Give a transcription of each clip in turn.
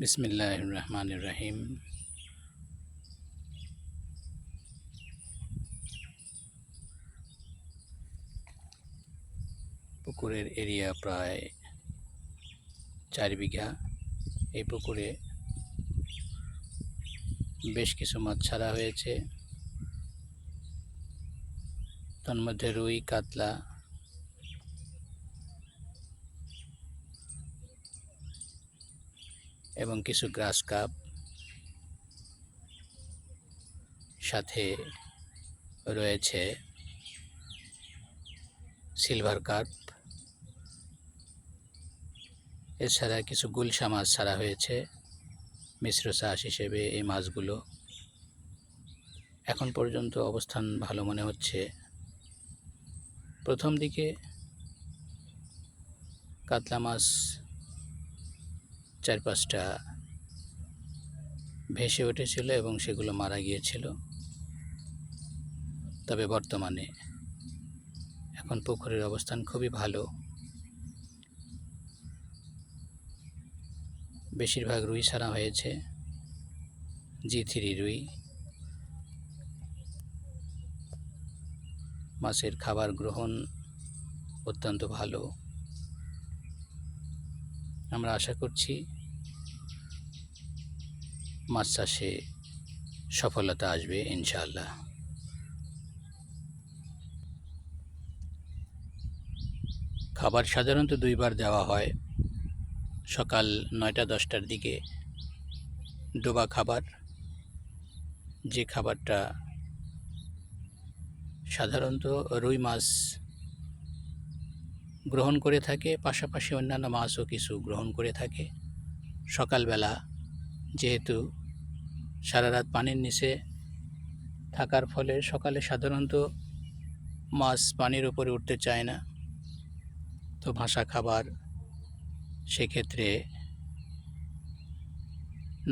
বিসমিল্লাহির রহমানির রহিম। পুকুরের এরিয়া প্রায় 4 বিঘা। এই পুকুরে বেশ কিছু মাছ ছাড়া হয়েছে, তন্মধ্যে রুই, কাতলা এবং কিছু গ্রাস কাপ, সাথে রয়েছে সিলভার কার্প। এছাড়া কিছু গুলশা মাছ ছাড়া হয়েছে মিশ্র চাষ হিসেবে। এই মাছগুলো এখন পর্যন্ত অবস্থান ভালো মনে হচ্ছে। প্রথম দিকে কাতলা মাছ 4-5টা ভেসে উঠেছিল এবং সেগুলো মারা গিয়েছিল। তবে বর্তমানে এখন পুকুরের অবস্থান খুবই ভালো। বেশিরভাগ রুই ছাড়া হয়েছে, G3 রুই। মাছের খাবার গ্রহণ অত্যন্ত ভালো। আমরা আশা করছি মাছ চাষে সফলতা আসবে ইনশাআল্লাহ। খাবার সাধারণত 2 বার দেওয়া হয়। সকাল 9টা-10টার দিকে ডোবা খাবার, যে খাবারটা সাধারণত রুই মাছ গ্রহণ করে থাকে, পাশাপাশি অন্যান্য মাছও কিছু গ্রহণ করে থাকে। সকালবেলা যেহেতু সারা রাত পানির নিচে থাকার ফলে সকালে সাধারণত মাছ পানির উপরে উঠতে চায় না, তো ভাসা খাবার সেক্ষেত্রে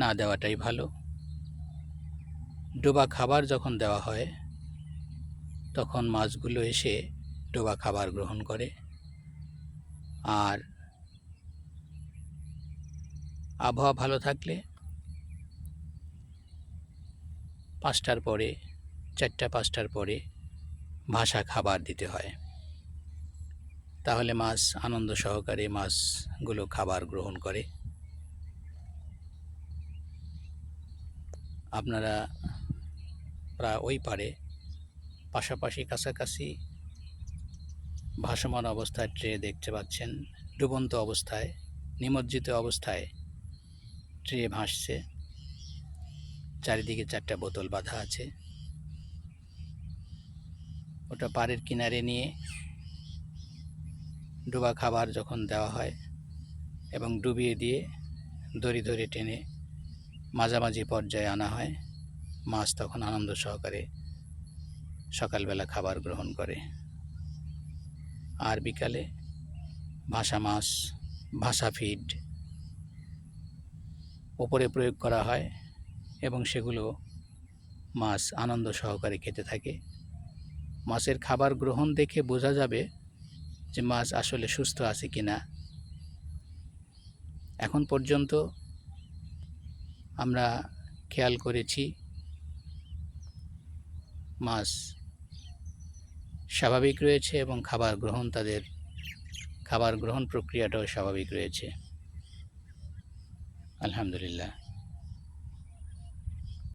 না দেওয়াটাই ভালো। ডোবা খাবার যখন দেওয়া হয় তখন মাছগুলো এসে ডোবা খাবার গ্রহণ করে। আর আবহাওয়া ভালো থাকলে 5টার পরে, 4টা-5টার পরে ভাসা খাবার দিতে হয়। তাহলে মাছ আনন্দ সহকারে মাছগুলো খাবার গ্রহণ করে। আপনারা প্রায় ওই পারে পাশাপাশি কাছাকাছি ভাসমান অবস্থায় ট্রে দেখতে পাচ্ছেন। ডুবন্ত অবস্থায়, নিমজ্জিত অবস্থায় ট্রে ভাসছে। চারিদিকে 4টা বোতল বাঁধা আছে। ওটা পাড়ের কিনারে নিয়ে ডোবা খাবার যখন দেওয়া হয় এবং ডুবিয়ে দিয়ে দড়ি ধরে টেনে মাঝামাঝি পর্যায়ে আনা হয়, মাছ তখন আনন্দ সহকারে সকালবেলা খাবার গ্রহণ করে। আর বিকালে ভাসা মাছ, ভাসা ফিড ওপরে প্রয়োগ করা হয় এবং সেগুলো মাছ আনন্দ সহকারে খেতে থাকে। মাছের খাবার গ্রহণ দেখে বোঝা যাবে যে মাছ আসলে সুস্থ আছে কিনা। এখন পর্যন্ত আমরা খেয়াল করেছি মাছ স্বাভাবিক রয়েছে এবং তাদের খাবার গ্রহণ প্রক্রিয়াটাও স্বাভাবিক রয়েছে। আলহামদুলিল্লাহ।